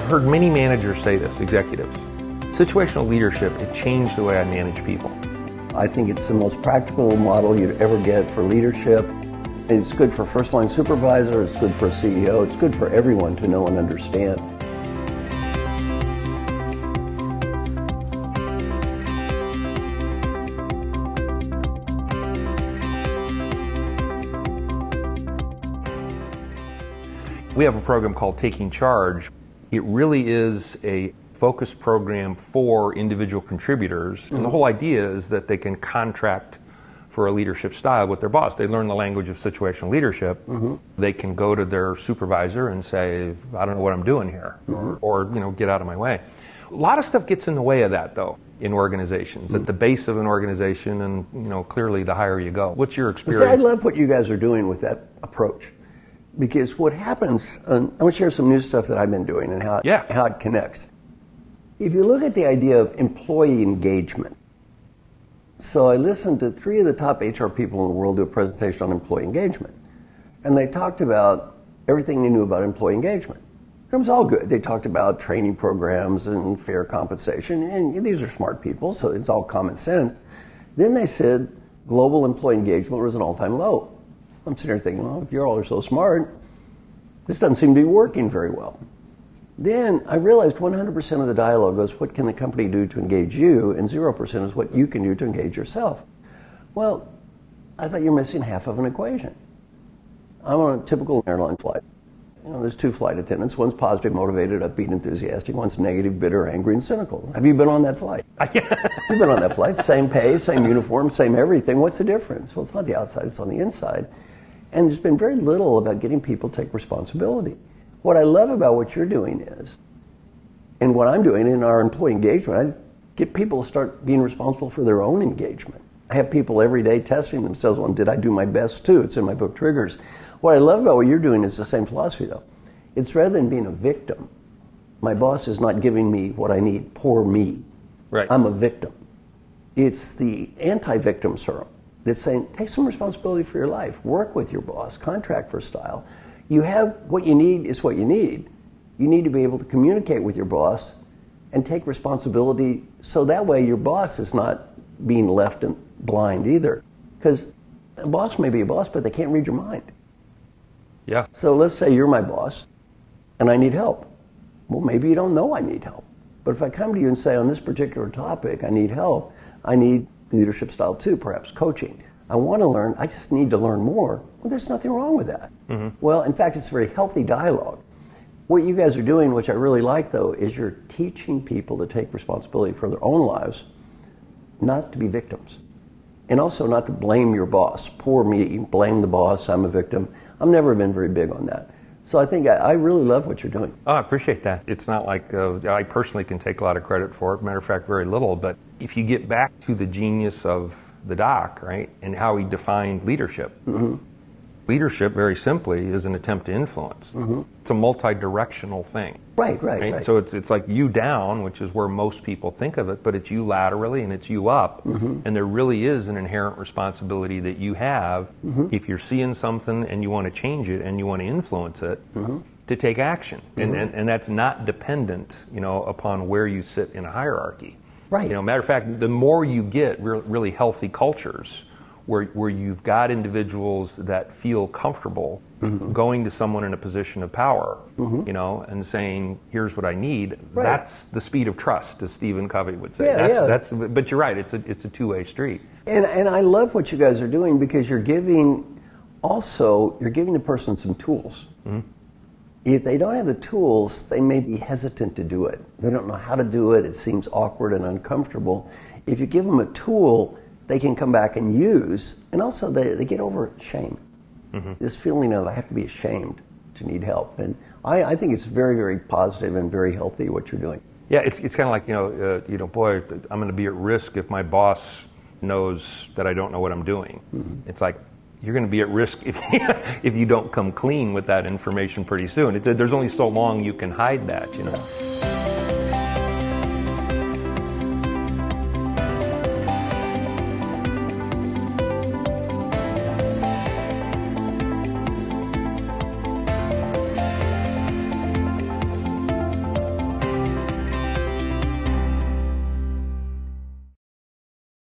heard many managers say this, executives. Situational leadership, it changed the way I manage people. I think it's the most practical model you'd ever get for leadership. It's good for first-line supervisor, it's good for a CEO, it's good for everyone to know and understand. We have a program called Taking Charge. It really is a focused program for individual contributors. And the whole idea is that they can contract for a leadership style with their boss. They learn the language of situational leadership. They can go to their supervisor and say, I don't know what I'm doing here, or get out of my way. A lot of stuff gets in the way of that, though, in organizations, at the base of an organization, and clearly the higher you go. What's your experience? See, I love what you guys are doing with that approach. Because what happens, I'm going to share some new stuff that I've been doing and how it connects. If you look at the idea of employee engagement, so I listened to 3 of the top HR people in the world do a presentation on employee engagement. And they talked about everything they knew about employee engagement. It was all good. They talked about training programs and fair compensation, and these are smart people, so it's all common sense. Then they said global employee engagement was an all-time low. I'm sitting there thinking, well, if you all are so smart, this doesn't seem to be working very well. Then I realized 100% of the dialogue goes, what can the company do to engage you? And 0% is what you can do to engage yourself. Well, I thought you're missing half of an equation. I'm on a typical airline flight. There's 2 flight attendants. One's positive, motivated, upbeat, enthusiastic. One's negative, bitter, angry, and cynical. Have you been on that flight? You've been on that flight. Same pay, same uniform, same everything. What's the difference? Well, it's not the outside, it's on the inside. And there's been very little about getting people to take responsibility. What I love about what you're doing is, and what I'm doing in our employee engagement, I get people to start being responsible for their own engagement. I have people every day testing themselves on, did I do my best too? It's in my book, Triggers. What I love about what you're doing is the same philosophy, though. It's rather than being a victim, my boss is not giving me what I need, poor me. Right. I'm a victim. It's the anti-victim serum that's saying, take some responsibility for your life, work with your boss, contract for style. You have what you need is what you need. You need to be able to communicate with your boss and take responsibility so that way your boss is not being left blind either. Because a boss may be a boss, but they can't read your mind. Yeah. So let's say you're my boss and I need help. Well, maybe you don't know I need help. But if I come to you and say on this particular topic I need help, I need leadership style too, perhaps coaching. I want to learn, I just need to learn more. Well, there's nothing wrong with that. Well, in fact, it's a very healthy dialogue. What you guys are doing, which I really like though, is you're teaching people to take responsibility for their own lives, not to be victims. And also not to blame your boss. Poor me, blame the boss, I'm a victim. I've never been very big on that. So I think I really love what you're doing. Oh, I appreciate that. It's not like I personally can take a lot of credit for it. Matter of fact, very little. But if you get back to the genius of the doc, right, and how he defined leadership. Leadership, very simply, is an attempt to influence. It's a multi-directional thing. Right. So it's like you down, which is where most people think of it, but it's you laterally and it's you up. And there really is an inherent responsibility that you have if you're seeing something and you want to change it and you want to influence it, to take action. And that's not dependent, upon where you sit in a hierarchy. Right. Matter of fact, the more you get really healthy cultures, where you've got individuals that feel comfortable going to someone in a position of power, and saying, here's what I need, that's the speed of trust, as Stephen Covey would say. But you're right, it's a two-way street. And I love what you guys are doing because you're giving the person some tools. If they don't have the tools, they may be hesitant to do it. They don't know how to do it. It seems awkward and uncomfortable. If you give them a tool, they can come back and use, and also they get over shame. This feeling of I have to be ashamed to need help. And I think it's very, very positive and very healthy what you're doing. Yeah, it's kind of like, boy, I'm going to be at risk if my boss knows that I don't know what I'm doing. It's like, you're going to be at risk if you don't come clean with that information pretty soon. There's only so long you can hide that,